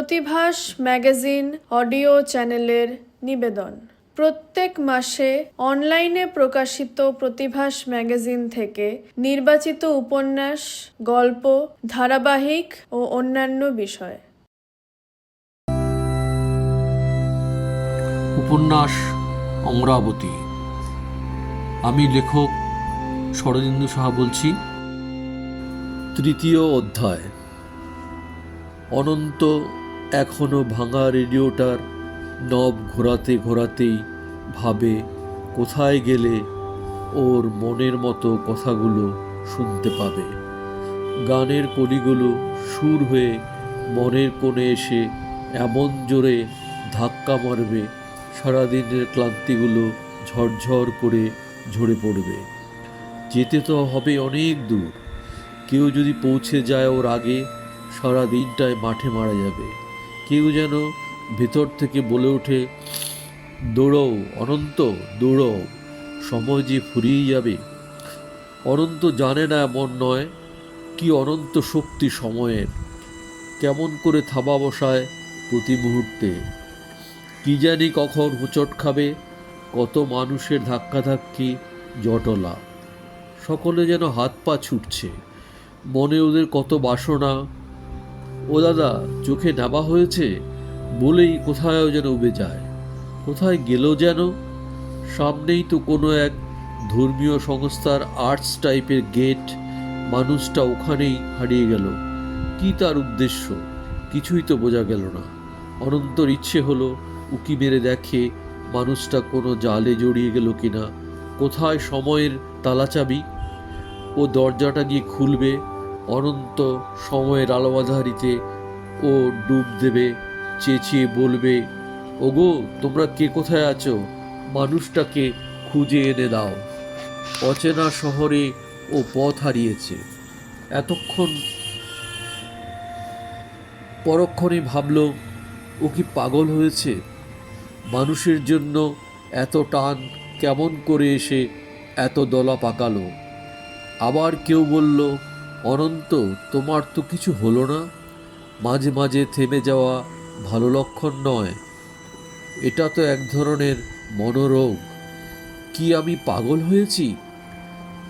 প্রতিভাস magazine audio চ্যানেলের নিবেদন। প্রত্যেক মাসে অনলাইনে প্রকাশিত প্রতিভাস ম্যাগাজিন থেকে নির্বাচিত উপন্যাস, গল্প, ধারাবাহিক ও অন্যান্য বিষয়। উপন্যাস অমরাবতী। আমি লেখক শরদিন্দু সাহা বলছি। তৃতীয় অধ্যায়। অনন্ত এখনো ভাঙা রেডিওটার নব ঘোরাতে ঘোরাতেই ভাবে কোথায় গেলে ওর মনের মতো কথাগুলো শুনতে পাবে। গানের কলিগুলো সুর হয়ে মনের কোণে এসে এমন জোরে ধাক্কা মারবে, সারাদিনের ক্লান্তিগুলো ঝরঝর করে ঝরে পড়বে। যেতে তো হবে অনেক দূর। কেউ যদি পৌঁছে যায় ওর আগে, সারা দিনটায় মাঠে মারা যাবে। কেউ যেন ভেতর থেকে বলে ওঠে, দৌড়ও অনন্ত, দৌড়ও, সময় যে ফুরিয়ে যাবে। অনন্ত জানে না এমন নয়, কি অনন্ত শক্তি সময়ের, কেমন করে থাবা বসায় প্রতি মুহূর্তে। কি জানি কখন হোঁচট খাবে, কত মানুষের ধাক্কাধাক্কি, জটলা। সকলে যেন হাত পা ছুটছে, মনে ওদের কত বাসনা। ও দাদা, চোখে নেবা হয়েছে বলেই কোথায়ও যেন উবে যায়। কোথায় গেল যেন? সামনেই তো কোনো এক ধর্মীয় সংস্থার আর্টস টাইপের গেট। মানুষটা ওখানেই হারিয়ে গেল। কি তার উদ্দেশ্য? কিছুই তো বোঝা গেল না। অনন্তর ইচ্ছে হলো উকি মেরে দেখে মানুষটা কোনো জালে জড়িয়ে গেল কিনা। কোথায় সময়ের তালাচাবি? ও দরজাটা গিয়ে খুলবে। অনন্ত সময়ের আলোবাধারিতে ও ডুব দেবে, চেঁচিয়ে বলবে, ওগো তোমরা কে কোথায় আছো? মানুষটাকে খুঁজে এনে দাও। অচেনা শহরে ও পথ হারিয়েছে। এতক্ষণ পরক্ষণে ভাবল, ও কি পাগল হয়েছে? মানুষের জন্য এত টান কেমন করে এসে এত দলা পাকালো? আবার কেউ বলল, অনন্ত তোমার তো কিছু হলো না? মাঝে মাঝে থেমে যাওয়া ভালো লক্ষণ নয়। এটা তো এক ধরনের মনোরোগ। কি আমি পাগল হয়েছি?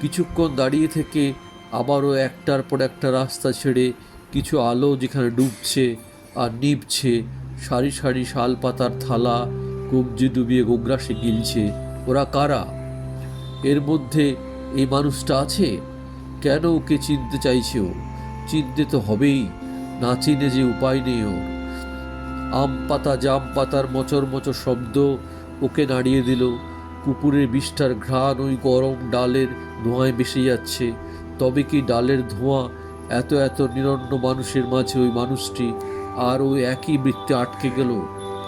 কিছুক্ষণ দাঁড়িয়ে থেকে আবারও একটার পর একটা রাস্তা ছেড়ে কিছু আলো যেখানে ডুবছে আর নিভছে, সারি সারি শাল পাতার থালা কবজি ডুবিয়ে গোগ্রাসে গিলছে। ওরা কারা? এর মধ্যে এই মানুষটা আছে? কেন ওকে চিনতে চাইছে ও? চিনতে তো হবেই, না চিনে যে উপায় নেই ওর। আম পাতা জাম পাতার মচর মচর শব্দ ওকে নাড়িয়ে দিল। কুকুরের বিষ্ঠার ঘ্রাণ ওই গরম ডালের ধোঁয়ায় ভেসে যাচ্ছে। তবে কি ডালের ধোঁয়া? এত এত নিরন্ন মানুষের মাঝে ওই মানুষটি আর ওই একই বৃত্তে আটকে গেল।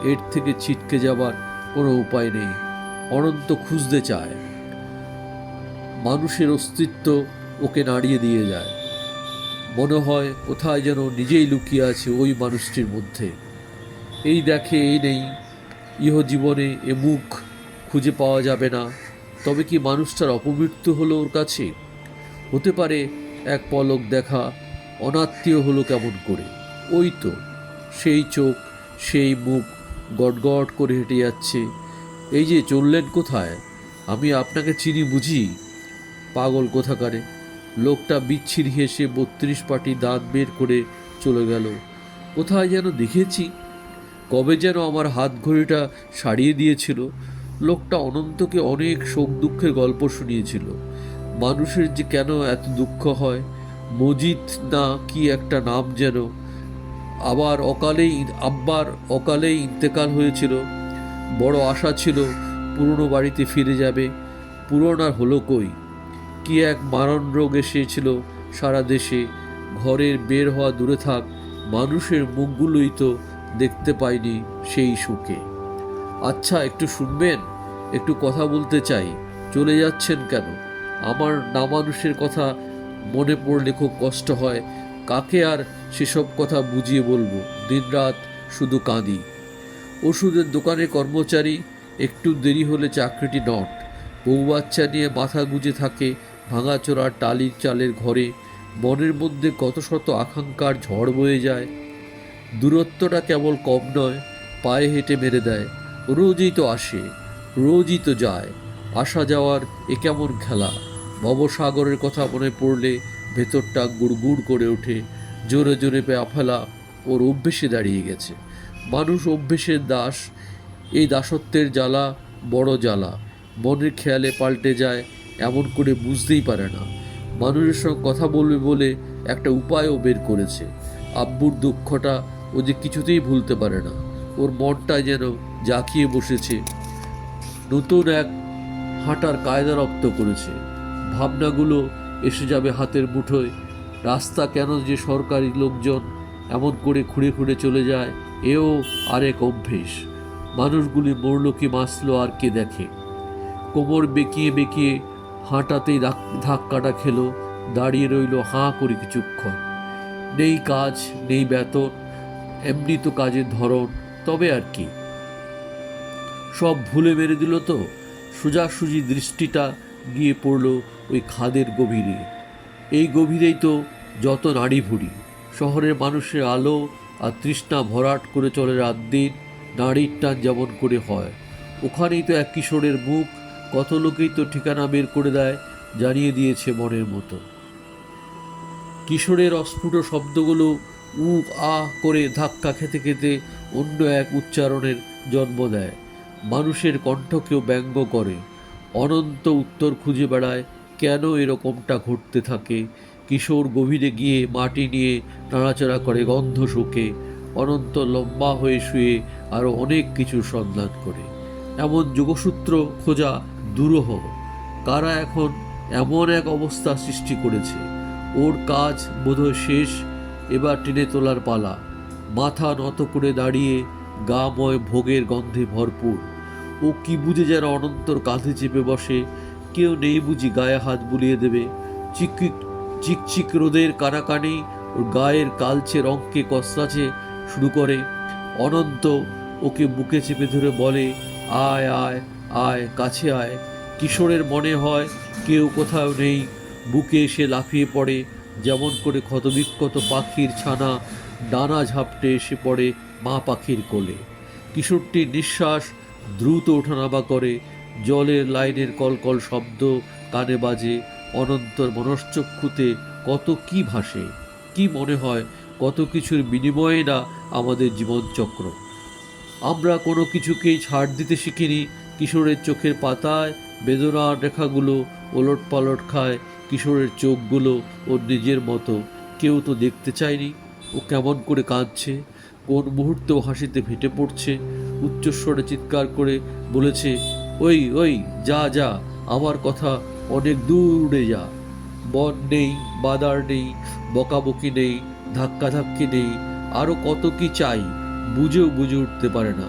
এর থেকে ছিটকে যাবার কোনো উপায় নেই। অনন্ত খুঁজতে চায়। মানুষের অস্তিত্ব ওকে নাড়িয়ে দিয়ে যায়। মনে হয় কোথায় যেন নিজেই লুকিয়ে আছে ওই মানুষটির মধ্যে। এই দেখে এই নেই, ইহজীবনে এ মুখ খুঁজে পাওয়া যাবে না। তবে কি মানুষটার অপমৃত্যু হলো ওর কাছে? হতে পারে এক পলক দেখা। অনাত্মীয় হলো কেমন করে? ওই তো সেই চোখ, সেই মুখ গটগট করে হেঁটে যাচ্ছে। এই যে চললেন কোথায়? আমি আপনাকে চিনি বুঝি? পাগল কোথাকারে। লোকটা বিচ্ছিরি হেসে 32 পাটি দাঁত বের করে চলে গেল। কোথায় যেন দেখেছি, কবে যেন আমার হাত ঘড়িটা সারিয়ে দিয়েছিল। লোকটা অনন্তকে অনেক শোক দুঃখের গল্প শুনিয়েছিল। মানুষের যে কেন এত দুঃখ হয়, মজিদ না কি একটা নাম যেন। আব্বার অকালেই ইন্তেকাল হয়েছিল। বড় আশা ছিল পুরনো বাড়িতে ফিরে যাবে। পূরণ আর হলো কই? কি এক মারণ রোগ এসেছিল সারা দেশে। ঘরের বের হওয়া দূরে থাক, মানুষের মুখগুলোই তো দেখতে পাইনি সেই সুখে। আচ্ছা, একটু শুনবেন? একটু কথা বলতে চাই। চলে যাচ্ছেন কেন? আমার না মানুষের কথা মনে পড়লে খুব কষ্ট হয়। কাকে আর সেসব কথা বুঝিয়ে বলবো? দিনরাত শুধু কাঁদি। ওষুধের দোকানে কর্মচারী, একটু দেরি হলে চাকরিটি নট। বউ বাচ্চা নিয়ে মাথা গুঁজে থাকে ভাঙাচোরা টালির চালের ঘরে। মনের মধ্যে কত শত আকাঙ্ক্ষার ঝড় বয়ে যায়। দূরত্বটা কেবল কম নয়, পায়ে হেঁটে মেরে দেয়। রোজই তো আসে, রোজই তো যায়, আসা যাওয়ার এ কেমন খেলা। ভবসাগরের কথা মনে পড়লে ভেতরটা গুড়গুড় করে ওঠে। জোরে জোরে পা ফেলা ওর অভ্যেসে দাঁড়িয়ে গেছে। মানুষ অভ্যেসের দাস। এই দাসত্বের জ্বালা বড় জ্বালা। মনের খেয়ালে পাল্টে যায়, এমন করে বুঝতেই পারে না। মানুষের সঙ্গে কথা বলবে বলে একটা উপায়ও বের করেছে। আব্বুর দুঃখটা ও যে কিছুতেই ভুলতে পারে না। ওর মনটা যেন জাঁকিয়ে বসেছে, নতুন এক হাঁটার কায়দা রপ্ত করেছে। ভাবনাগুলো এসে যাবে হাতের মুঠোয়। রাস্তা কেন যে সরকারি লোকজন এমন করে খুঁড়ে খুঁড়ে চলে যায়, এও আরেক অভ্যেস। মানুষগুলি মরল কি বাঁচল আর কে দেখে। কোমর বেঁকিয়ে বেঁকিয়ে হাঁটাতেই ধাক্কাটা খেলো, দাঁড়িয়ে রইল হাঁ করে কিছুক্ষণ। নেই কাজ, নেই বেতন, এমনি তো কাজের ধরন, তবে আর কি। সব ভুলে মেরে দিল তো। সোজাসুজি দৃষ্টিটা গিয়ে পড়ল ওই খাদের গভীরে। এই গভীরেই তো যত নাড়ি ভুড়ি। শহরের মানুষের আলো আর তৃষ্ণা ভরাট করে চলে রাত দিন, নাড়ির টান যেমন করে হয়। ওখানেই তো এক কিশোরের মুখ। কত লোকেই তো ঠিকানা বের করে দেয়, জানিয়ে দিয়েছে মনের মতো। কিশোরের অস্ফুট শব্দগুলো উ আ করে ধাক্কা খেতে খেতে অন্য এক উচ্চারণের জন্ম দেয়। মানুষের কণ্ঠকেও ব্যঙ্গ করে। অনন্ত উত্তর খুঁজে বেড়ায়, কেন এরকমটা ঘটতে থাকে। কিশোর গভীরে গিয়ে মাটি নিয়ে নাড়াচাড়া করে, গন্ধ শোকে। অনন্ত লম্বা হয়ে শুয়ে আরও অনেক কিছুর সন্ধান করে। এমন যোগসূত্র খোঁজা দুরূহ। কারা এখন এমন এক অবস্থা সৃষ্টি করেছে। ওর কাজ বোধহয় শেষ, এবার টেনে তোলার পালা। মাথা নত করে দাঁড়িয়ে, গাময় ভোগের গন্ধে ভরপুর। ও কি বুঝে যেন অনন্তর কাঁধে চেপে বসে। কেউ নেই বুঝি গায়ে হাত বুলিয়ে দেবে। চিকচিক রোদের কানাকানি ওর গায়ের কালচে রঙকে কসলাচে শুরু করে। অনন্ত ওকে বুকে চেপে ধরে বলে, আয় আয় আয়, কাছে আয়। কিশোরের মনে হয় কেউ কোথাও নেই। বুকে এসে লাফিয়ে পড়ে, যেমন করে ক্ষতবিক্ষত পাখির ছানা ডানা ঝাপটে এসে পড়ে মা পাখির কোলে। কিশোরটির নিঃশ্বাস দ্রুত ওঠানামা করে। জলের লাইনের কলকল শব্দ কানে বাজে। অনন্তর মনশ্চক্ষুতে কত কি ভাসে, কি মনে হয়, কত কিছুর বিনিময়ে না আমাদের জীবনচক্র। আমরা কোনো কিছুকেই ছাড় দিতে শিখিনি। কিশোরের চোখের পাতায় বেদনার রেখাগুলো ওলট পালট খায়। কিশোরের চোখগুলো ওর নিজের মতো। কেউ তো দেখতে চায়নি ও কেমন করে কাঁদছে, কোন মুহূর্তেও হাসিতে ফেটে পড়ছে। উচ্চস্বরে চিৎকার করে বলেছে, ওই ওই, যা যা, আমার কথা অনেক দূর উড়ে যা। বন নেই, বাদার নেই, বকাবকি নেই, ধাক্কাধাক্কি নেই, আরও কত কি চাই, বুঝেও বুঝে উঠতে পারে না।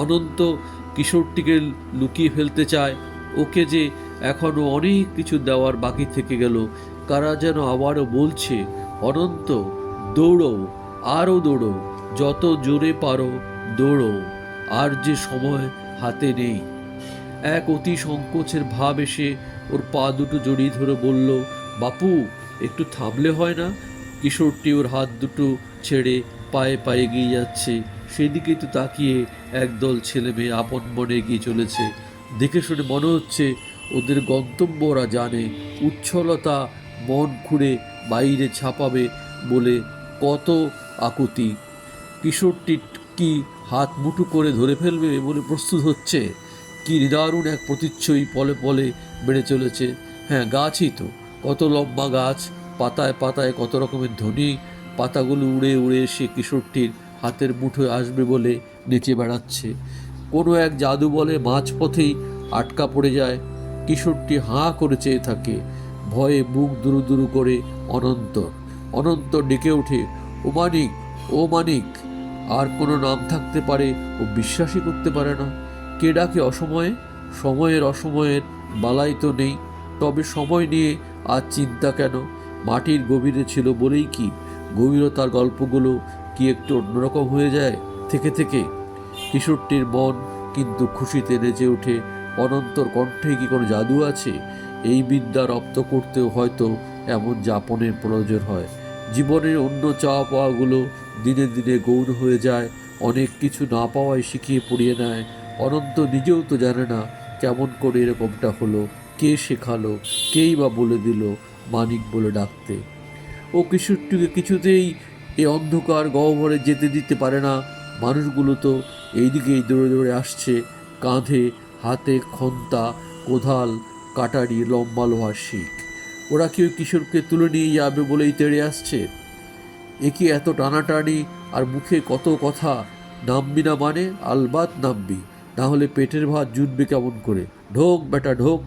অনন্ত কিশোরটিকে লুকিয়ে ফেলতে চায়। ওকে যে এখনো অনেক কিছু দেওয়ার বাকি থেকে গেল। কারা যেন আবারও বলছে, অনন্ত দৌড়ো, আরও দৌড়ো, যত জোরে পারো দৌড়ো, আর যে সময় হাতে নেই। এক অতি সংকোচের ভাব এসে ওর পা দুটো জড়িয়ে ধরে বলল, বাপু একটু থামলে হয় না? কিশোরটি ওর হাত দুটো ছেড়ে পায়ে পায়ে এগিয়ে যাচ্ছে। সেদিকে তো তাকিয়ে একদল ছেলে মেয়ে আপন মনে এগিয়ে চলেছে। দেখে শুনে মনে হচ্ছে ওদের গন্তব্য ওরা জানে। উচ্ছলতা মন খুঁড়ে বাইরে ছাপাবে বলে কত আকুতি। কিশোরটি কি হাত মুঠো করে ধরে ফেলবে বলে প্রস্তুত হচ্ছে। কি নিদারুণ এক প্রতিচ্ছবি পলে পলে বেড়ে চলেছে। হ্যাঁ, গাছই তো, কত লম্বা গাছ, পাতায় পাতায় কত রকমের ধ্বনি। পাতাগুলো উড়ে উড়ে এসে কিশোরটির হাতের মুঠোয় আসবে বলে নেচে বেড়াচ্ছে। কোনো এক জাদু বলে মাঝপথেই আটকা পড়ে যায়। কিশোরটি হাঁ করে চেয়ে থাকে, ভয়ে মুখ দুরু দুরু করে। অনন্তর ডেকে ওঠে, ও মানিক, ও মানিক। আর কোনো নাম থাকতে পারে ও বিশ্বাসই করতে পারে না। কে ডাকে অসময়ে? সময়ের অসময়ের বালাই তো নেই। তবে সময় নিয়ে আজ চিন্তা কেন? মাটির গভীরে ছিল বলেই কি গভীরতার গল্পগুলো কি একটু অন্যরকম হয়ে যায় থেকে থেকে? কিশোরটির মন কিন্তু খুশিতে নেচে ওঠে। অনন্তর কণ্ঠে কি কোনো জাদু আছে? এই বিদ্যা রপ্ত করতেও হয়তো এমন যাপনের প্রয়োজন হয়। জীবনের অন্য চাওয়া পাওয়াগুলো দিনে দিনে গৌণ হয়ে যায়, অনেক কিছু না পাওয়ায় শিখিয়ে পড়িয়ে নেয়। অনন্ত নিজেও তো জানে না কেমন করে এরকমটা হলো, কে শেখালো, কেই বা বলে দিল মানিক বলে ডাকতে। ও কিশোরটিকে কিছুতেই এ অন্ধকার গহ্বরে যেতে দিতে পারে না। মানুষগুলো তো এইদিকেই দৌড়ে দৌড়ে আসছে, কাঁধে হাতে খন্তা, কোদাল, কাটারি, লম্বা লোহার শিক। ওরা কেউ কিশোরকে তুলে নিয়ে যাবে বলেই তেড়ে আসছে। এ কি এত টানাটানি আর মুখে কত কথা! নামবি না মানে? আলবাত নামবি, না হলে পেটের ভাত জুটবে কেমন করে? ঢোক বেটা ঢোক।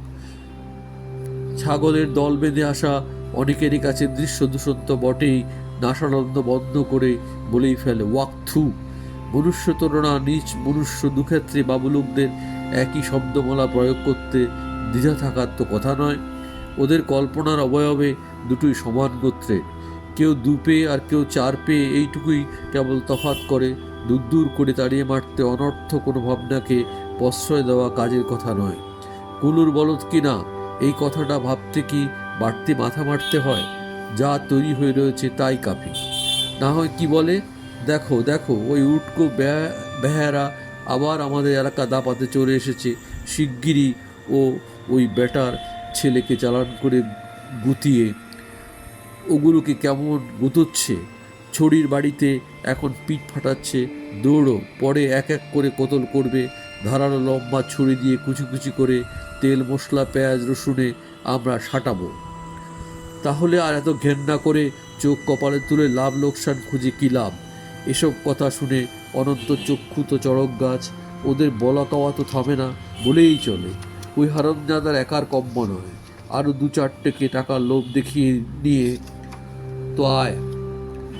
ছাগলের দল বেঁধে আসা অনেকেরই কাছে দৃশ্য দূষণ তো বটেই, নাসানন্দ বন্ধ করে বলেই ফেলে ওয়াক থু। মনুষ্য তুলনা নিজ মনুষ্য দুক্ষেত্রে বাবুলোকদের একই শব্দমালা প্রয়োগ করতে দ্বিধা থাকার তো কথা নয়। ওদের কল্পনার অবয়বে দুটোই সমান গোত্রের, কেউ 2 পেয়ে আর কেউ 4 পেয়ে, এইটুকুই কেবল তফাৎ করে। দূর দূর করে তাড়িয়ে মারতে অনর্থ কোনো ভাবনাকে প্রশ্রয় দেওয়া কাজের কথা নয়। কুলুর বলদ কিনা এই কথাটা ভাবতে কি বাড়তি মাথা মারতে হয়? যা তৈরি হয়ে রয়েছে তাই কাফি। না হয় কি বলে, দেখো দেখো ওই উটকো বেহারা আবার আমাদের এলাকা দাপাতে চলে এসেছে, শিগগিরই ও ওই বেটার ছেলেকে চালান করে গুতিয়ে ওগুলোকে কেমন গুতোচ্ছে। ছড়ির বাড়িতে এখন পিঠ ফাটাচ্ছে, দৌড়ো, পরে এক এক করে কতল করবে। ধারালো লম্বা ছুরি দিয়ে কুচি কুচি করে তেল মশলা পেঁয়াজ রসুনে আমরা সাঁটাবো। তাহলে আর এত ঘেন্না করে চোখ কপালে তুলে লাভ লোকসান খুঁজে কী লাভ? এসব কথা শুনে অনন্ত চক্ষু তো চড়ক গাছ। ওদের বলা কওয়া তো থামে না বলেই চলে। ওই হারামজাদার একার কম্য নয়, আরও 2-4টেকে টাকার লোভ দেখিয়ে নিয়ে তো আয়।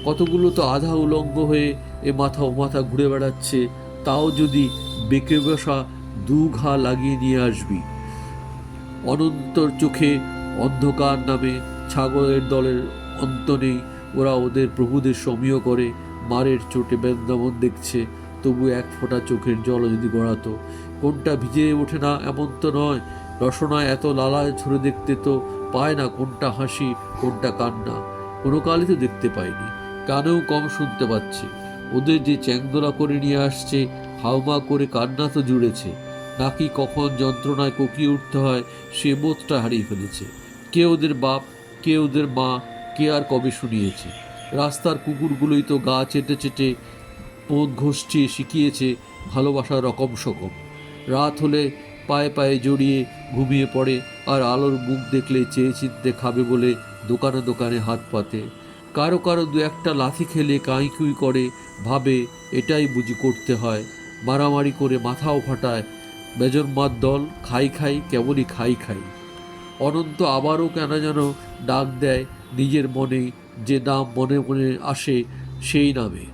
কতগুলো তো আধা উলঙ্গ হয়ে এ মাথা ও মাথা ঘুরে বেড়াচ্ছে, তাও যদি বেঁকে বসা 2 ঘা লাগিয়ে নিয়ে আসবি। অনন্তর চোখে অন্ধকার নামে ছাগলের দলের অন্ত নেই। ওরা ওদের প্রভুদের সমীহ করে, মারের চোটে বৃন্দাবন দেখছে, তবু এক ফোঁটা চোখের জল যদি গড়াতো। কোনটা ভিজে ওঠে না এমন তো নয়, রসনায় এত লালায় ঝরে দেখতে তো পায় না কোনটা হাসি কোনটা কান্না। কোনো কালই তো দেখতে পায়নি, কানেও কম শুনতে পাচ্ছে। ওদের যে চ্যাংদোলা করে নিয়ে আসছে, হাউমা করে কান্না তো জুড়েছে, নাকি কখন যন্ত্রণায় কোকিয়ে উঠতে হয় সে বোধটা হারিয়ে ফেলেছে। কে ওদের বাপ, কে ওদের মা, কে আর কবে শুনিয়েছে? রাস্তার কুকুরগুলোই তো গা চেটে চেটে পোঁত ঘষিয়ে শিখিয়েছে ভালোবাসার রকম সকম। রাত হলে পায়ে পায়ে জড়িয়ে ঘুমিয়ে পড়ে, আর আলোর মুখ দেখলে চেয়ে চিনতে খাবে বলে দোকানে দোকানে হাত পাতে। কারো কারো 2-1টা লাথি খেলে কাঁইকুই করে, ভাবে এটাই বুঝি করতে হয়। মারামারি করে মাথাও ফাটায়। বেজন্মার দল, খাই খাই, কেবলই খাই খাই। অনন্ত আবারও কেন যেন ডাক দেয় নিজের মনে, যে নাম মনে মনে আসে সেই নামে।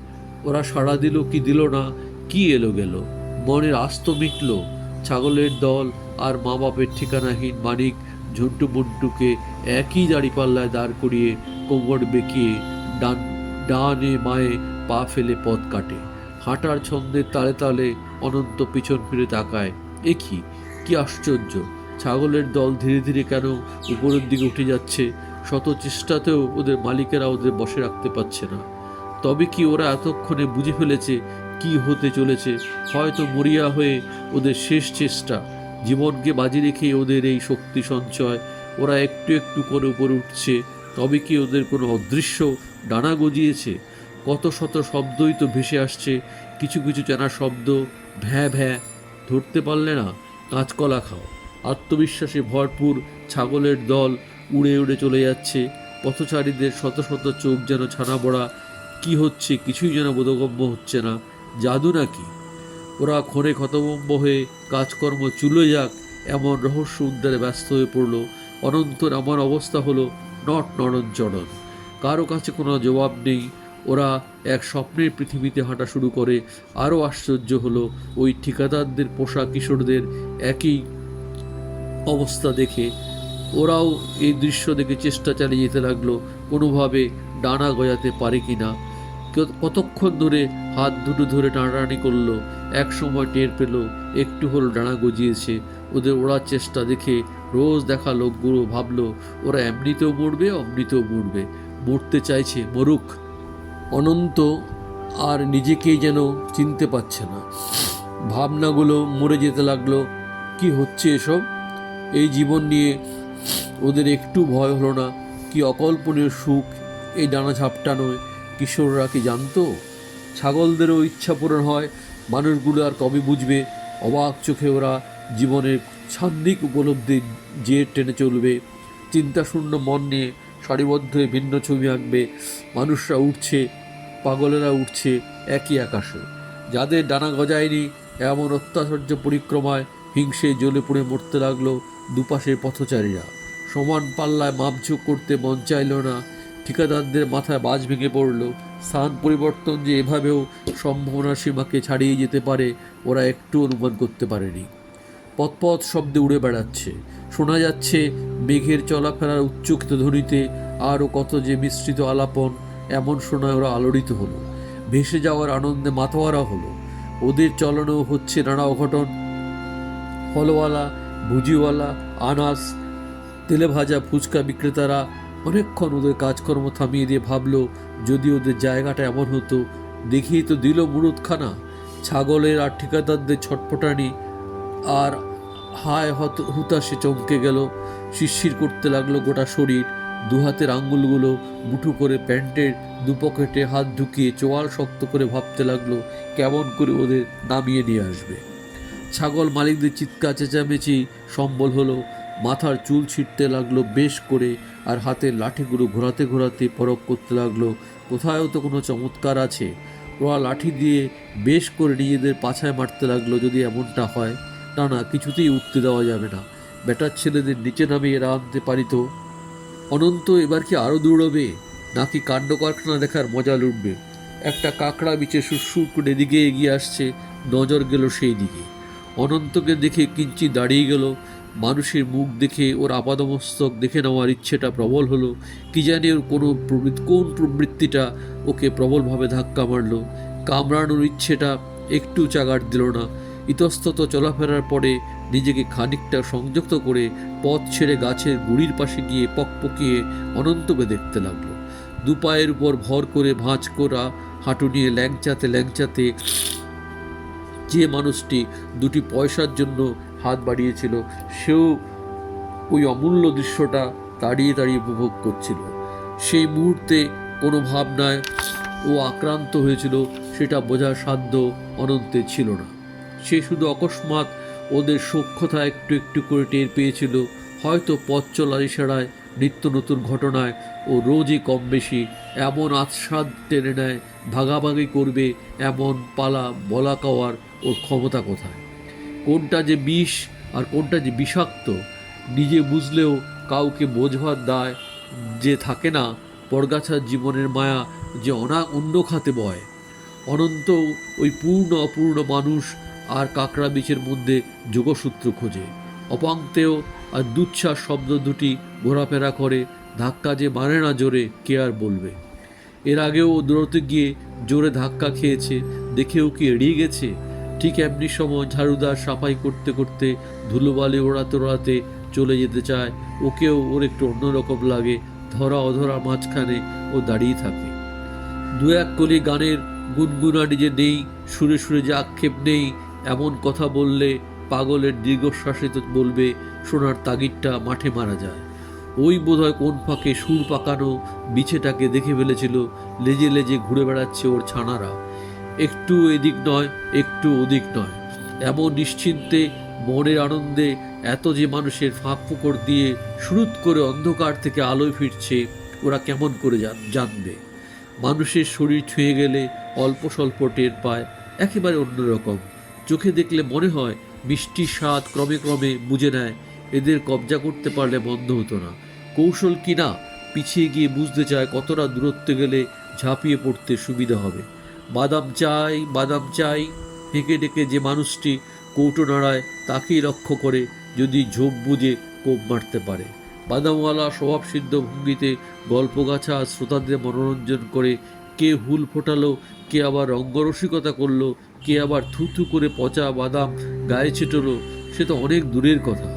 ওরা সাড়া দিল কি দিল না, কি এলো গেল, মনের আস্ত মিটল। ছাগলের দল আর মা বাপের ঠিকানাহীন মানিক ঝন্টু মন্টুকে একই দাঁড়িপাল্লায় দাঁড় করিয়ে কোমর বেঁকিয়ে ডানে মায়ে পা ফেলে পথ কাটে। হাঁটার ছন্দের তালে তালে অনন্ত পিছন ফিরে তাকায়। এ কি আশ্চর্য! ছাগলের দল ধীরে ধীরে কেন উপরের দিকে উঠে যাচ্ছে। শত চেষ্টাতেও ওদের মালিকেরা ওদের বসে রাখতে পারছে না। তবে কি ওরা এতক্ষণে বুঝে ফেলেছে কি হতে চলেছে? হয়তো মরিয়া হয়ে ওদের শেষ চেষ্টা, জীবনকে বাজি রেখে ওদের এই শক্তি সঞ্চয়। ওরা একটু একটু করে উপরে উঠছে। তবে কি ওদের কোনো অদৃশ্য ডানা গজিয়েছে? কত শত শব্দই তো ভেসে আসছে, কিছু কিছু চেনা শব্দ, ভ্যাঁ ভ্যাঁ। ধরতে পারলে না? কাঁচকলা খাও। আত্মবিশ্বাসে ভরপুর ছাগলের দল উড়ে উড়ে চলে যাচ্ছে। পথচারীদের শত শত চোখ যেন ছানা বড়া। কি হচ্ছে কিছুই যেন বোধগম্য হচ্ছে না। জাদু নাকি? ওরা ক্ষণে ক্ষতভম্ব হয়ে কাজকর্ম চুলে যাক এমন রহস্য উদ্ধারে ব্যস্ত হয়ে পড়ল। অনন্তর আমার অবস্থা হলো নট নড়নচড়ন। কারো কাছে কোনো জবাব নেই। ওরা এক স্বপ্নের পৃথিবীতে হাঁটা শুরু করে। আরও আশ্চর্য হলো, ওই ঠিকাদারদের পোষা কিশোরদের একই অবস্থা দেখে ওরাও এই দৃশ্য দেখে চেষ্টা চালিয়ে যেতে লাগলো কোনোভাবে ডানা গজাতে পারে কি না। কতক্ষণ ধরে হাত দুটো ধরে টানাটানি করলো। এক সময় টের পেল একটু হলো ডানা গজিয়েছে। ওদের ওড়ার চেষ্টা দেখে রোজ দেখা লোকগুলো ভাবলো ওরা এমনিতেও মরবে অমনিতেও মরবে। মরতে চাইছে, মরুক। অনন্ত আর নিজেকেই যেন চিনতে পারছে না। ভাবনাগুলো মরে যেতে লাগলো। কি হচ্ছে এসব? এই জীবন নিয়ে ওদের একটু ভয় হলো না? কি অকল্পনীয় সুখ এই ডানা ঝাপটানোয়! কিশোররা কি জানতো? ছাগলদেরও ইচ্ছা পূরণ হয়। মানুষগুলো আর কবে বুঝবে? অবাক চোখে ওরা জীবনের সান্দিক উপলব্ধি যে টেনে চলবে। চিন্তাশূন্য মন নিয়ে সারিবদ্ধ হয়ে ভিন্ন ছবি আঁকবে। মানুষরা উঠছে, পাগলেরা উঠছে একই আকাশে। যাদের ডানা গজায়নি এমন অত্যাশ্চর্য পরিক্রমায় হিংসে জ্বলে পুড়ে মরতে লাগলো দুপাশের পথচারীরা। সমান পাল্লায় মাপঝোঁক করতে মন চাইল না। ঠিকাদারদের মাথায় বাজ ভেঙে পড়ল। স্থান পরিবর্তন যে এভাবেও সম্ভাবনার সীমাকে ছাড়িয়ে যেতে পারে ওরা একটু অনুমান করতে পারেনি। পথ শব্দে উড়ে বেড়াচ্ছে। শোনা যাচ্ছে মেঘের চলাফেরার উচ্চকিত ধ্বনিতে আরও কত যে মিশ্রিত আলাপন। এমন শোনায় ওরা আলোড়িত হলো, ভেসে যাওয়ার আনন্দে মাতোয়ারা হলো। ওদের চলনেও হচ্ছে নানা অঘটন। ফলওয়ালা, ভুজিওয়ালা, আনাস, তেলে ভাজা ফুচকা বিক্রেতারা অনেকক্ষণ ওদের কাজকর্ম থামিয়ে দিয়ে ভাবলো, যদি ওদের জায়গাটা এমন হতো। দেখিয়ে তো দিল মুরুদখানা। ছাগলের আর ঠিকাদারদের ছটফটানি আর হায় হুতাশে চমকে গেল। শিরশির করতে লাগলো গোটা শরীর। দুহাতের আঙ্গুলগুলো মুঠো করে প্যান্টের দুপকেটে হাত ঢুকিয়ে চোয়াল শক্ত করে ভাবতে লাগলো কেমন করে ওদের নামিয়ে নিয়ে আসবে। ছাগল মালিকদের চিৎকার চেঁচামেচি সম্বল হলো। মাথার চুল ছিঁড়তে লাগলো বেশ করে, আর হাতের লাঠিগুলো ঘোরাতে ঘোরাতে পরখ করতে লাগলো কোথায়ও তো কোনো চমৎকার আছে। ওরা লাঠি দিয়ে বেশ করে নিজেদের পাছায় মারতে লাগলো যদি এমনটা হয়। না, কিছুতেই উঠতে দেওয়া যাবে না। বেটার ছেলেদের নিচে নামিয়ে এরা আনতে পারিত। অনন্ত এবার কি আরও দৌড়বে, নাকি কাণ্ড কারখানা দেখার মজা লুটবে? একটা কাঁকড়া বিচে সুরসুর করে এদিকে এগিয়ে আসছে। নজর গেল সেই দিকে। অনন্তকে দেখে কিঞ্চিৎ দাঁড়িয়ে গেল। মানুষের মুখ দেখে ওর আপাদমস্তক দেখে নেওয়ার ইচ্ছেটা প্রবল হলো। কি জানি ওর কোন প্রবৃত্তিটা ওকে প্রবলভাবে ধাক্কা মারল। কামড়ানোর ইচ্ছেটা একটু চাগার দিল না। ইতস্তত চলাফেরার পরে নিজেকে খানিকটা সংযুক্ত করে পথ ছেড়ে গাছের গুড়ির পাশে গিয়ে পকপকিয়ে অনন্তকে দেখতে লাগলো। দু পায়ের উপর ভর করে ভাঁজ করা হাঁটু নিয়ে ল্যাংচাতে যে মানুষটি দুটি পয়সার জন্য হাত বাড়িয়েছিল, সেও ওই অমূল্য দৃশ্যটা দাঁড়িয়ে উপভোগ করছিল। সেই মুহূর্তে কোনো ভাবনায় ও আক্রান্ত হয়েছিল সেটা বোঝার সাধ্য অনন্তের ছিল না। সে শুধু অকস্মাৎ ওদের সূক্ষ্মতা একটু একটু করে টের পেয়েছিল। হয়তো পথ চলার ইশারায়, নিত্য নতুন ঘটনায় ও রোজই কম বেশি এমন আস্বাদ টেনে নেয়, ভাগাভাগি করবে এমন পালা বলা কওয়ার ওর ক্ষমতা কোথায়? কোনটা যে বিষ আর কোনটা যে বিষাক্ত নিজে বুঝলেও কাউকে বোঝবার দায় যে থাকে না। পরগাছার জীবনের মায়া যে অন্য খাতে বয়। অনন্ত ওই পূর্ণ অপূর্ণ মানুষ আর কাঁকড়া বীচের মধ্যে যোগসূত্র খোঁজে। অপাঙ্ক্তেয় আর দুচ্ছ্বাস শব্দ দুটি ঘোরাফেরা করে। ধাক্কা যে মারে না জোরে, কে আর বলবে? এর আগেও দৌড়তে গিয়ে জোরে ধাক্কা খেয়েছে, দেখেও কি এড়িয়ে গেছে? ঠিক এমনি সময় ঝাড়ুদার সাফাই করতে করতে ধুলোবালি ওড়াতে চলে যেতে চায়। ওকেও ওর একটু অন্যরকম লাগে। ধরা অধরা মাঝখানে ও দাঁড়িয়ে থাকে। দু এক কলি গানের গুনগুনানি যে নেই, সুরে সুরে যে আক্ষেপ নেই, এমন কথা বললে পাগলের দীর্ঘশ্বাসিত বলবে সোনার তাগিদটা মাঠে মারা যায়। ওই বোধহয় কোন ফাঁকে সুর পাকানো বিছেটাকে দেখে ফেলেছিল। লেজে লেজে ঘুরে বেড়াচ্ছে ওর ছানারা। একটু এদিক নয়, একটু ওদিক নয়, এমন নিশ্চিন্তে মনের আনন্দে এত যে মানুষের ফাঁক ফোকর দিয়ে শুরুত করে অন্ধকার থেকে আলোয় ফিরছে, ওরা কেমন করে জানবে? মানুষের শরীর ছুঁয়ে গেলে অল্প স্বল্প টের পায়, একেবারে অন্যরকম। চোখে দেখলে মনে হয় মিষ্টি স্বাদ ক্রমে বুঝে নেয়। এদের কবজা করতে পারলে বন্ধ হতো না। কৌশল কিনা পিছিয়ে গিয়ে বুঝতে চায় কতটা দূরত্বে গেলে ঝাঁপিয়ে পড়তে সুবিধা হবে। বাদাম চাই হেঁকে ডেকে যে মানুষটি কৌটো নাড়ায় তাকেই লক্ষ্য করে যদি ঝোপ বুঝে কোপ মারতে পারে। বাদামওয়ালা স্বভাবসিদ্ধ ভঙ্গিতে গল্পগাছা শ্রোতাদের মনোরঞ্জন করে। কে হুল ফোটালো, কে আবার রঙ্গরসিকতা করলো, কে আবার থুথু করে পচা বাদাম গায়ে ছিটলো, সে তো অনেক দূরের কথা।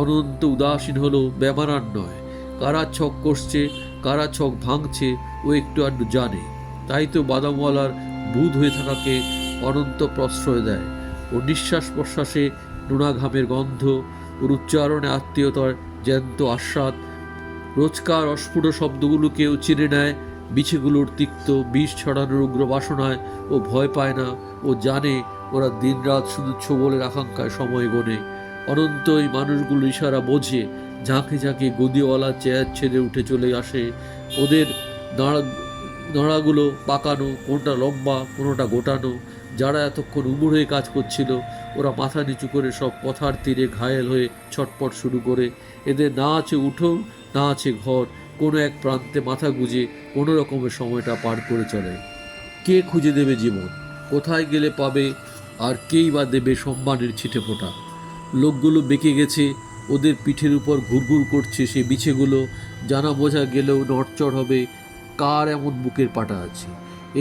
অনন্ত উদাসীন হলো, ব্যামারান নয়। কারা ছক কষছে, কারা ছক ভাঙছে ও একটু আধটু জানে। তাই তো বাদামওয়ালার বুধ হয়ে থাকাকে অনন্ত প্রশ্রয় দেয়। ও নিঃশ্বাস প্রশ্বাসে নোনা ঘামের গন্ধ, ওর উচ্চারণে আত্মীয়তার জ্যান্ত আস্বাদ। রোজকার অস্ফুট শব্দগুলোকেও চিনে নেয়। বিছেগুলোর তিক্ত বিষ ছড়ানোর উগ্র বাসনায় ও ভয় পায় না। ও জানে ওরা দিনরাত শুধু ছোবলের আকাঙ্ক্ষায় সময় গোনে। অনন্ত এই মানুষগুলো ইশারা বোঝে। ঝাঁকে ঝাঁকে গদিওয়ালা চেয়ার ছেড়ে উঠে চলে আসে। ওদের দাঁড়াগুলো পাকানো, কোনোটা লম্বা, কোনোটা গোটানো। যারা এতক্ষণ উমর হয়ে কাজ করছিল, ওরা মাথা নিচু করে সব পথার তীরে ঘায়েল হয়ে ছটপট শুরু করে। এদের না আছে উঠোন, না আছে ঘর। কোনো এক প্রান্তে মাথা গুঁজে কোনো রকমের সময়টা পার করে চলে। কে খুঁজে দেবে জীবন? কোথায় গেলে পাবে? আর কেই বা দেবে সম্মানের ছিটে ফোঁটা? লোকগুলো বেঁকে গেছে, ওদের পিঠের উপর ঘুরঘুর করছে সে বিছেগুলো। জানা বোঝা গেলেও নড়চড় হবে। কার এমন বুকের পাটা আছে?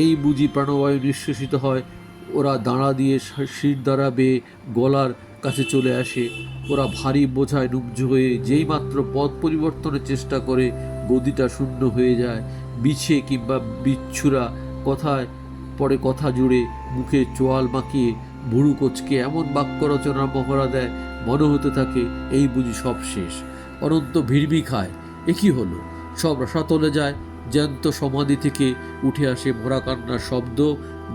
এই বুঝি প্রাণবায়ু নিঃশেষিত হয়। ওরা দাঁড়া দিয়ে শির দ্বারা বেয়ে গলার কাছে চলে আসে। ওরা ভারী বোঝায় নুব্জ হয়ে যেই মাত্র পথ পরিবর্তনের চেষ্টা করে, গদিটা শূন্য হয়ে যায়। বিছে কিংবা বিচ্ছুরা কথায় পরে কথা জুড়ে মুখে চোয়াল মাখিয়ে ভুরু কোচকে এমন বাক্য রচনার মহড়া দেয়, মনে হতে থাকে এই বুঝি সব শেষ। অনন্ত ভিড়মি খায়। এ কী হলো? সব রসাতলে যায়। জ্যান্ত সমাধি থেকে উঠে আসে মরা কান্নার শব্দ,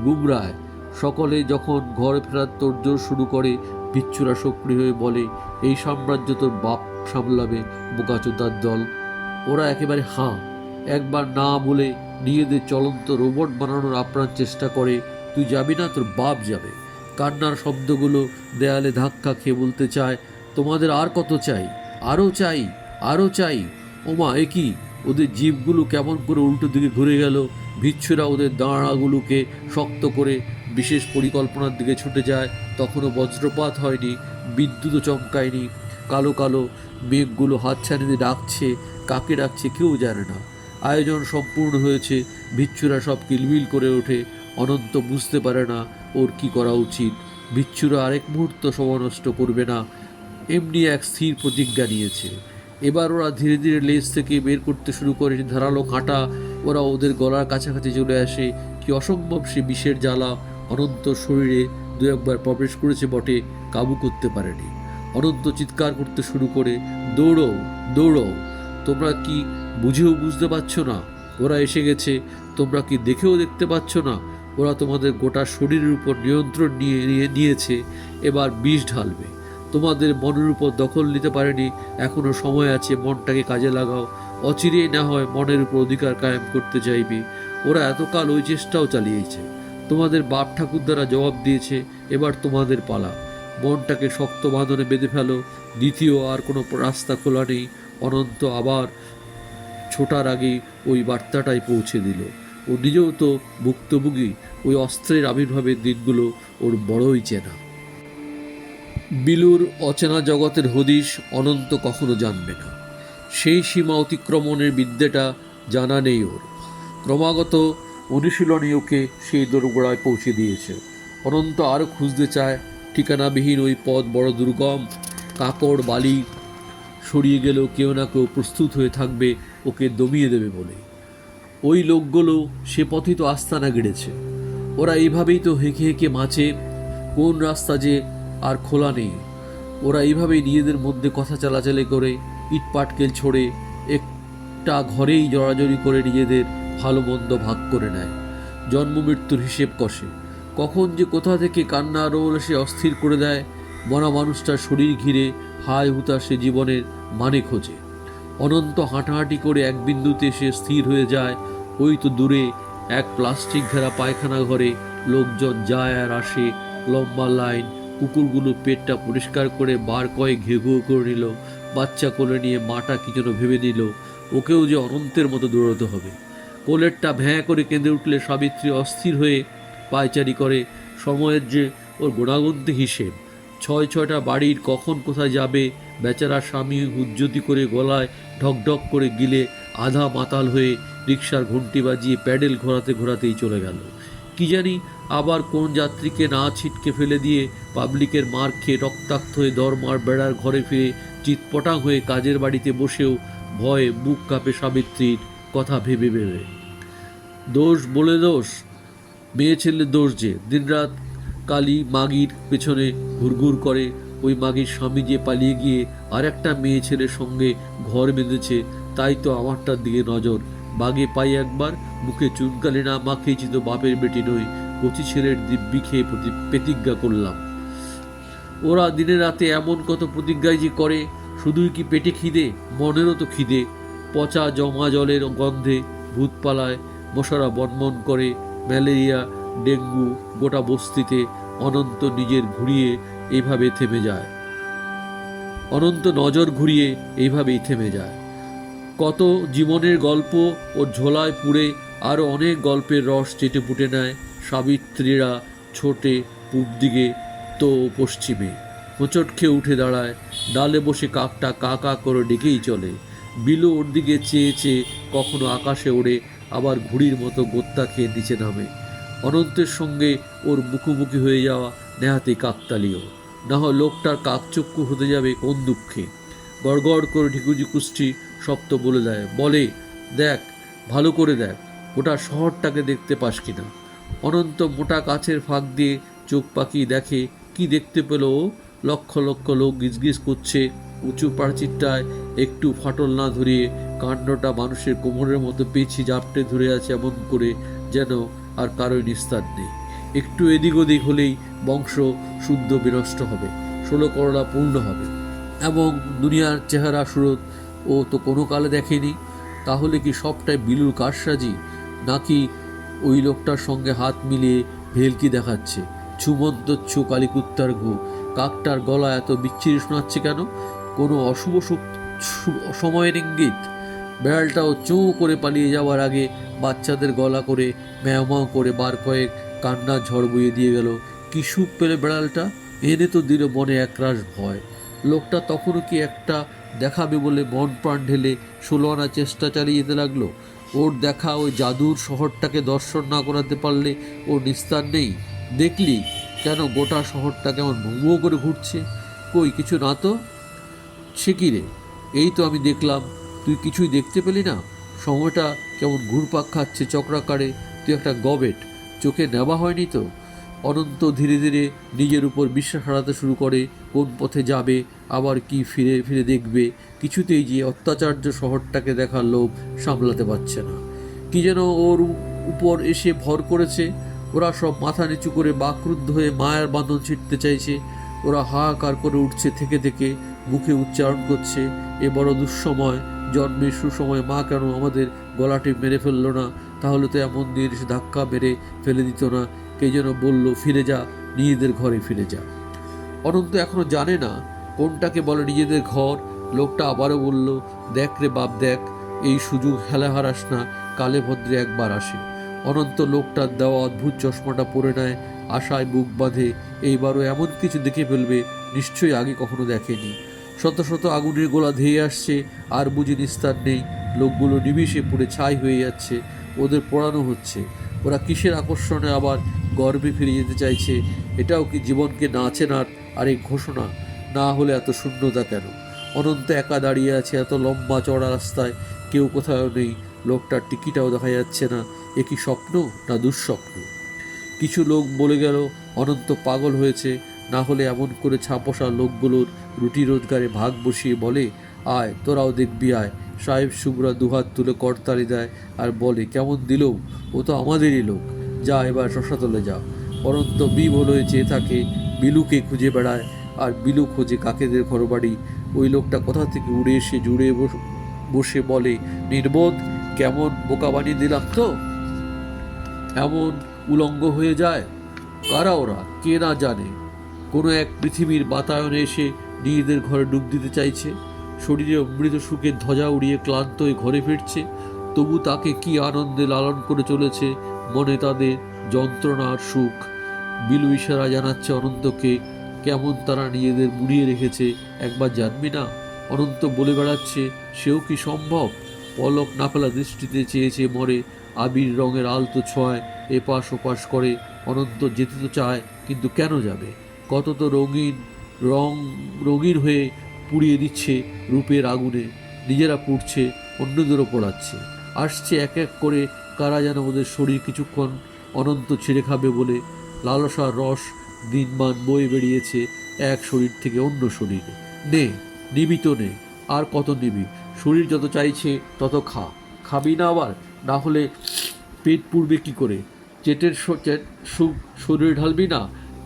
গুমরায়। সকলে যখন ঘর ফেরার তোড়জোড় শুরু করে, বিচ্ছুরা সক্রিয় হয়ে বলে, এই সাম্রাজ্য তোর বাপ সামলাবে, বোকাচোদার দল। ওরা একেবারে হাঁ। একবার না বলে নিজেদের চলন্ত রোবট বানানোর আপ্রাণ চেষ্টা করে। তুই যাবি না, তোর বাপ যাবে। কান্নার শব্দগুলো দেয়ালে ধাক্কা খেয়ে বলতে চায়, তোমাদের আর কত চাই? আরও চাই, আরও চাই। ওমা, এ কি! ওদের জিভগুলো কেমন করে উল্টো দিকে ঘুরে গেল। বিচ্ছুরা ওদের দাঁড়াগুলোকে শক্ত করে বিশেষ পরিকল্পনার দিকে ছুটে যায়। তখনও বজ্রপাত হয়নি, বিদ্যুৎও চমকায়নি। কালো কালো মেঘগুলো হাতছানিতে ডাকছে। কাকে ডাকছে কেউ জানে না। আয়োজন সম্পূর্ণ হয়েছে। বিচ্ছুরা সব কিলবিল করে ওঠে। অনন্ত বুঝতে পারে না ওর কি করা উচিত। বিচ্ছুরা আরেক মুহূর্ত সময় নষ্ট করবে না, এমনি এক স্থির প্রতিজ্ঞা নিয়েছে। এবার ওরা ধীরে ধীরে লেজ থেকে বের করতে শুরু করে ধারালো কাঁটা। ওরা ওদের গলার কাছাকাছি চলে আসে। কি অসম্ভব সে বিষের জ্বালা! অনন্ত শরীরে দু একবার প্রবেশ করেছে বটে, কাবু করতে পারেনি। অনন্ত চিৎকার করতে শুরু করে, দৌড়ো, দৌড়ো! তোমরা কি বুঝেও বুঝতে পারছো না? ওরা এসে গেছে। তোমরা কি দেখেও দেখতে পাচ্ছ না? ওরা তোমাদের গোটা শরীরের উপর নিয়ন্ত্রণ নিয়েছে। এবার বিষ ঢালবে। তোমাদের মনের উপর দখল নিতে পারেনি, এখনো সময় আছে। মনটাকে কাজে লাগাও। অচিরেই না হয় মনের উপর অধিকার কায়েম করতে চাইবে। ওরা এতকাল ওই চেষ্টাও চালিয়েছে। তোমাদের বাপ ঠাকুর দ্বারা জবাব দিয়েছে। এবার তোমাদের পালা। মনটাকে শক্ত বাঁধনে বেঁধে ফেলো। দ্বিতীয় আর কোনো রাস্তা খোলা নেই। অনন্ত আবার ছোটার আগেই ওই বার্তাটাই পৌঁছে দিল। ও নিজেও তো ভুক্তভোগী। ওই অস্ত্রের আবির্ভাবের দিনগুলো ওর বড়ই চেনা। বিলুর অচেনা জগতের হদিশ অনন্ত কখনো জানবে না। সেই সীমা অতিক্রমণের বিদ্যেটা জানা নেই ওর। ক্রমাগত অনুশীলনী ওকে সেই দোরগোড়ায় পৌঁছে দিয়েছে। অনন্ত আরও খুঁজতে চায়। ঠিকানাবিহীন ওই পথ বড় দুর্গম। কাপড় বালি সরিয়ে গেলেও কেউ না কেউ প্রস্তুত হয়ে থাকবে ওকে দমিয়ে দেবে বলে। ওই লোকগুলো সে পথই তো আস্তানা গেড়েছে। ওরা এইভাবেই তো হেঁকে হেঁকে মাছে। কোন রাস্তা যে আর খোলা নেই। ওরা এইভাবেই নিজেদের মধ্যে কথা চালাচালি করে, ইটপাটকেল ছড়ে, একটা ঘরেই জড়াজড়ি করে নিজেদের ভালো মন্দ ভাগ করে নেয়। জন্ম মৃত্যুর হিসেব কষে। কখন যে কোথা থেকে কান্না রোল সে অস্থির করে দেয়। মরা মানুষটার শরীর ঘিরে হায় হুতাশে জীবনের মানে খোঁজে। অনন্ত হাঁটাহাঁটি করে এক বিন্দুতে সে স্থির হয়ে যায়। ওই তো দূরে এক প্লাস্টিক ঘেরা পায়খানা ঘরে লোকজন যায় আর আসে। লম্বা লাইন। কুকুরগুলো পেটটা পরিষ্কার করে বার কয়েক ঘেঘু করে নিল। বাচ্চা কোলে নিয়ে মাটা কি যেন ভেবে নিল ওকেও যে অনন্তের মতো দৌড়াতে হবে। কোলেরটা ভ্যাঁ করে কেঁদে উঠলে সাবিত্রী অস্থির হয়ে পায়চারি করে। সময়ের যে ওর গোনাগুনতি হিসেব। 6-6টা বাড়ির কখন কোথায় যাবে। বেচারা স্বামী হুজ্জতি করে গলায় ঢকঢক করে গিলে আধা মাতাল হয়ে রিকশার ঘন্টি বাজিয়ে প্যাডেল ঘোরাতে ঘোরাতেই চলে গেল। কি জানি আবার কোন যাত্রীকে না ছিটকে ফেলে দিয়ে পাবলিকের মার খেয়ে রক্তাক্ত হয়ে দরমার বেড়ার ঘরে ফিরে চিৎপটাং হয়ে কাজের বাড়িতে বসেও ভয়ে বুক কাঁপে সাবিত্রীর। কথা ভেবে ভেবে। দোষ বলে দোষ, মেয়ে ছেলে দোষ যে দিনরাত কালী মাগির পেছনে ঘুরঘুর করে। ওই মাগির স্বামী যে পালিয়ে গিয়ে আর একটা মেয়ে ছেলের সঙ্গে ঘর বেঁধেছে, তাই তো আমারটার দিকে নজর। বাগে পাই একবার, মুখে চুনকালি না মাখিয়েছি তো বাপের বেটি নই, কচি ছেলের দিব্যি খেয়ে প্রতিজ্ঞা করলাম। ওরা দিনে রাতে এমন কত প্রতিজ্ঞাই যে করে, শুধুই কি পেটে খিদে, মনেরও তো খিদে। পচা জমা জলের গন্ধে ভূত পালায়, মশারা বনমন করে, ম্যালেরিয়া ডেঙ্গু গোটা বস্তিতে। অনন্ত নিজের ঘুরিয়ে এইভাবে থেমে যায়, অনন্ত নজর ঘুরিয়ে এইভাবেই থেমে যায়। কত জীবনের গল্প ওর ঝোলায় পুড়ে আরও অনেক গল্পের রস চেটে পুটে নেয়। সাবিত্রীরা ছোটে পূব দিকে তো পশ্চিমে, হোঁচট খেয়ে উঠে দাঁড়ায়। ডালে বসে কাকটা কা কা করে ডেকেই চলে। বিলু ওর দিকে চেয়ে চেয়ে কখনো আকাশে ওড়ে, আবার ঘুড়ির মতো গোত্তা খেয়ে নিচে নামে। অনন্তের সঙ্গে ওর মুখোমুখি হয়ে যাওয়া নেহাতি কাকতালীয়, না হয় লোকটার কাকচক্ষু হতে যাবে কোন দুঃখে। গড়গড় করে ঢিকুজি কুষ্টি শব্দ বলে দেয়, বলে, দেখ, ভালো করে দেখ, গোটা শহরটাকে দেখতে পাস কিনা। অনন্ত মোটা কাছের ফাঁক দিয়ে চোখ পাকিয়ে দেখে, কি দেখতে পেল ও? লক্ষ লক্ষ লোক গিজগিজ করছে। উঁচু প্রাচীরটায় একটু ফাটল না ধরিয়ে কাণ্ডটা মানুষের কোমরের মতো পেছি জাপটে ধরে আছে, এমন করে যেন আর কারোই নিস্তার নেই। একটু এদিক ওদিক হলেই বংশ শুদ্ধ বিনষ্ট হবে, 16 করোনা পূর্ণ হবে। এবং দুনিয়ার চেহারা সুরত ও তো কোনো কালে দেখেনি। তাহলে কি সবটাই বিলুর কারসাজি, নাকি ওই লোকটার সঙ্গে হাত মিলিয়ে ভেলকি দেখাচ্ছে? ছুমন্তচ্ছু কালীকুত্তার ঘু। কাকটার গলা এত বিচ্ছিরি শোনাচ্ছে কেন? কোনো অশুভ সময়ের ইঙ্গিত? বেড়ালটাও চোঁ করে পালিয়ে যাওয়ার আগে বাচ্চাদের গলা করে ম্যাও ম্যাও করে বার কয়েক কান্নার ঝড় বইয়ে দিয়ে গেল। কি সুখ পেলে বেড়ালটা, এনে তো দিল মনে একরাশ ভয়। লোকটা তখনও কি একটা দেখাবে বলে মন প্রাণ ঢেলে 16 আনা চেষ্টা চালিয়ে যেতে লাগলো। ওর দেখা ওই জাদুর শহরটাকে দর্শন না করাতে পারলে ওর নিস্তার নেই। দেখলি কেন গোটা শহরটা কেমন ভুঁ করে ঘুরছে? কই কিছু না তো। সে কি রে, এই তো আমি দেখলাম, তুই কিছুই দেখতে পেলি না? সময়টা কেমন ঘুরপাক খাচ্ছে চক্রাকারে। তুই একটা গবেট, চোখে নেওয়া হয়নি তো? অনন্ত ধীরে ধীরে নিজের উপর বিশ্বাস হারাতে শুরু করে। কোন পথে যাবে, আবার কি ফিরে ফিরে দেখবে, কিছুতেই যে অত্যাচার্য শহরটাকে দেখার লোভ সামলাতে পারছে না। কি যেন ওর উপর এসে ভর করেছে। ওরা সব মাথা নিচু করে বাকরুদ্ধ হয়ে মায়ের বাঁধন ছিঁড়তে চাইছে। ওরা হাহাকার করে উঠছে থেকে থেকে, মুখে উচ্চারণ করছে, এ বড় দুঃসময়, জন্মের সুসময় মা কেন আমাদের গলাটি মেরে ফেললো না? তাহলে তো এমন দিন এসে ধাক্কা মেরে ফেলে দিত না। কে যেন বলল, ফিরে যা, নিজেদের ঘরে ফিরে যা। অনন্ত এখনো জানে না কোনটাকে বলে নিজেদের ঘর। লোকটা আবারও বলল, দেখ রে বাপ দেখ, এই সুযোগ হেলা হারাস না, কালে ভদ্রে একবার আসে। অনন্ত লোকটার দেওয়া অদ্ভুত চশমাটা পরে নেয়, আশায় বুক বাঁধে। এইবারও এমন কিছু দেখে ফেলবে নিশ্চয়ই আগে কখনো দেখেনি। শত শত আগুনের গোলা ধেয়ে আসছে, আর বুঝি নিস্তার নেই। লোকগুলো নিমিষে পুড়ে ছাই হয়ে যাচ্ছে, ওদের পোড়ানো হচ্ছে। ওরা কিসের আকর্ষণে আবার গর্বে ফিরে যেতে চাইছে? এটাও কি জীবনকে না চেনার আরেক ঘোষণা? না হলে এত শূন্যতা কেন? অনন্ত একা দাঁড়িয়ে আছে এত লম্বা চড়া রাস্তায়, কেউ কোথাও নেই। লোকটার টিকিটাও দেখা যাচ্ছে না। এ কি স্বপ্ন না দুঃস্বপ্ন? কিছু লোক বলে গেল অনন্ত পাগল হয়েছে, না হলে এমন করে ছাপোষা লোকগুলোর রুটি রোজগারে ভাগ বসিয়ে বলে, আয় তোরাও দেখবি আয়। সাহেব শুভরা দুহাত তুলে করতালি দেয় আর বলে, কেমন দিলেও ও তো আমাদেরই লোক, যা এবার শশাতলে যা। অনন্ত বিভোল হয়ে চেয়ে থাকে, বিলুকে খুঁজে বেড়ায়, আর বিলু খোঁজে কাকেদের ঘরবাড়ি। ওই লোকটা কোথা থেকে উড়ে এসে জুড়ে বসে বলে, নির্বোধ, কেমন বোকা বানিয়ে দিলাম তো? এমন উলঙ্গ হয়ে যায়। কারা ওরা, কে না জানে? কোনো এক পৃথিবীর বাতায়নে এসে নিজেদের ঘরে ডুব দিতে চাইছে। শরীরে অমৃত সুখের ধ্বজা উড়িয়ে ক্লান্ত হয়ে ঘরে ফিরছে। তবু তাকে কি আনন্দে লালন করে চলেছে, মনে তাদের যন্ত্রণা আর সুখ। বিলু ইশারা জানাচ্ছে অনন্তকে, কেমন তারা নিজেদের মুড়িয়ে রেখেছে, একবার জানবি না? অনন্ত বলে বেড়াচ্ছে, সেও কি সম্ভব? পলক না ফেলা দৃষ্টিতে চেয়েছে মরে। আবির রঙের আলতো ছোঁয়ায় এপাশ ওপাশ করে। অনন্ত যেতে তো চায়, কিন্তু কেন যাবে? কত তো রঙিন হয়ে পুড়িয়ে দিচ্ছে রূপের আগুনে। নিজেরা পুড়ছে, অন্যদেরও পোড়াচ্ছে। আসছে এক এক করে কারা যেন ওদের শরীর কিছুক্ষণ অনন্ত ছেড়ে খাবে বলে লালসার রস দিনমান বয়ে বেরিয়েছে এক শরীর থেকে অন্য শরীরে। নে, নিবি তো নে, আর কত নিবি? শরীর যত চাইছে তত খা। খাবি না আবার? না হলে পেট পুড়বে কি করে? চেটের সুখ শরীরে ঢালবি না?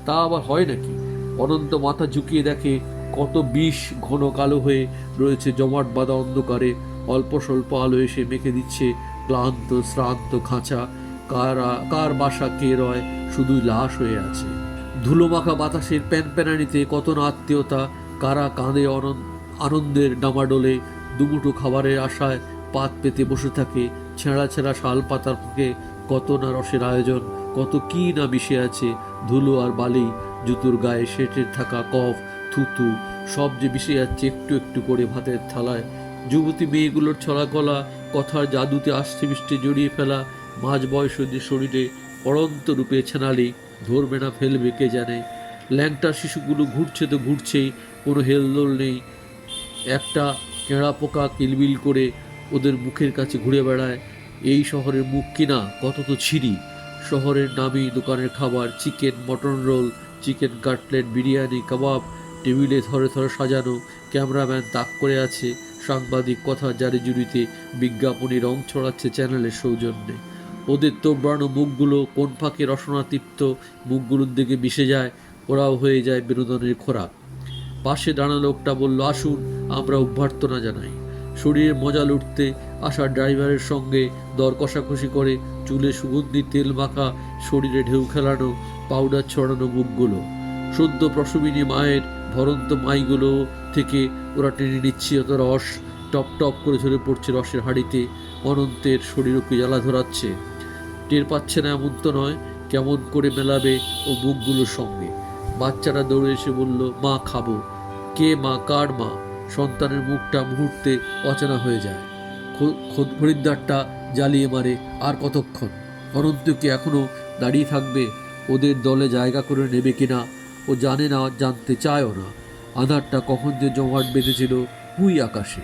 তা আবার হয় নাকি? অনন্ত মাথা ঝুঁকিয়ে দেখে কত বিষ ঘন কালো হয়ে রয়েছে জমাট বাঁধা অন্ধকারে। অল্প স্বল্প আলো এসে মেখে দিচ্ছে ক্লান্ত শ্রান্ত খাঁচা। কার বাসা কে রয়, শুধুই লাশ হয়ে আছে। ধুলো মাখা বাতাসের প্যানপ্যানানিতে কত না আত্মীয়তা। কারা কাঁদে আনন্দের ডামাডোলে, দুমুঠো খাবারের আশায় পাত পেতে বসে থাকে। ছেঁড়া ছেঁড়া শাল পাতার মুখে কত না রসের আয়োজন, কত কি না মিশে আছে। ধুলো আর বালি, জুতোর গায়ে সেটে থাকা কফ, থুতু, সব যে মিশে যাচ্ছে একটু একটু করে ভাতের থালায়। যুবতী মেয়েগুলোর ছলা গলা, কথার জাদুতে আষ্টে মিষ্টে জড়িয়ে ফেলা মাঝ বয়সীদের শরীরে পড়ন্ত রূপে ছেনালি ধরবে না ফেলবে কে জানে। ল্যাংটা শিশুগুলো ঘুরছে তো ঘুরছেই, কোনো হেলদোল নেই। একটা কেঁড়া পোকা কিলবিল করে ওদের মুখের কাছে ঘুরে বেড়ায়। এই শহরের মুখ কিনা কত তো ছিরি। শহরের নামি দোকানের খাবার, chicken, mutton roll, chicken cutlet, biryani, কাবাব টেবিলে থরে থরে সাজানো। ক্যামেরাম্যান তাক করে আছে, সাংবাদিক কথা জারি জুড়িতে বিজ্ঞাপনী রং ছড়াচ্ছে চ্যানেলের সৌজন্যে। ওদের তোবড়ানো মুখগুলো কোন ফাঁকে রসনাতৃপ্ত মুখগুলোর দিকে মিশে যায়, ওরাও হয়ে যায় বিনোদনের খোরাক। পাশে দাঁড়ানো লোকটা বলল, আসুন, আমরা অভ্যর্থনা জানাই। শরীরে মজা লুটতে আসা ড্রাইভারের সঙ্গে দর কষাকষি করে চুলে সুগন্ধি তেল মাখা, শরীরে ঢেউ খেলানো, পাউডার ছড়ানো মুখগুলো। সদ্য প্রসবিনী মায়ের ভরন্ত মাইগুলো থেকে ওরা টেনে নিচ্ছে অত রস। টপ টপ করে ঝরে পড়ছে রসের হাঁড়িতে, অনন্তের শরীরকে জ্বালা ধরাচ্ছে। টের পাচ্ছে না এমন তো নয়, কেমন করে মেলাবে ও মুখগুলোর সঙ্গে। বাচ্চারা দৌড়ে এসে বলল, মা খাবো। কে মা? কার মা? সন্তানের মুখটা মুহূর্তে অচেনা হয়ে যায়। খরিদ্দারটা জ্বালিয়ে মারে, আর কতক্ষণ? অনন্ত কি এখনো দাঁড়িয়ে থাকবে? ওদের দলে জায়গা করে নেবে কিনা ও জানে না, জানতে চায়ও না। আধারটা কখন যে জমাট বেঁধেছিল হুই আকাশে।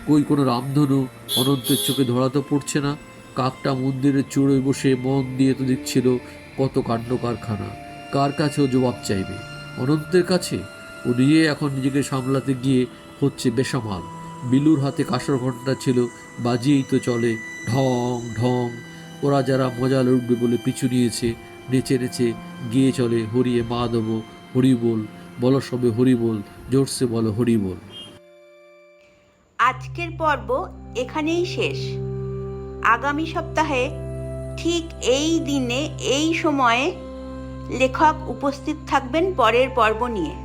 কই কোনো রামধনু অনন্তের চোখে ধরা তো পড়ছে না। কাকটা মন্দিরের চূড়োয় বসে মন দিয়ে তো দিচ্ছিল কত কাণ্ড কারখানা। কার কাছেও জবাব চাইবে? অনন্তের কাছে? ও নিজে এখন নিজেকে সামলাতে গিয়ে হচ্ছে বেসামাল। বিলুর হাতে কাঁসর ঘণ্টা ছিল, বাজিয়েই তো চলে ঢং ঢং। ওরা যারা মজা লুটবে বলে পিছু নিয়েছে, নেচে নেচে গিয়ে চলে হরিয়ে মা দেবো, হরি বল, বলো সবে হরি বল, জোরসে বলো হরি বল। আজকের পর্ব এখানেই শেষ। আগামী সপ্তাহে ঠিক এই দিনে এই সময়ে লেখক উপস্থিত থাকবেন পরের পর্ব নিয়ে।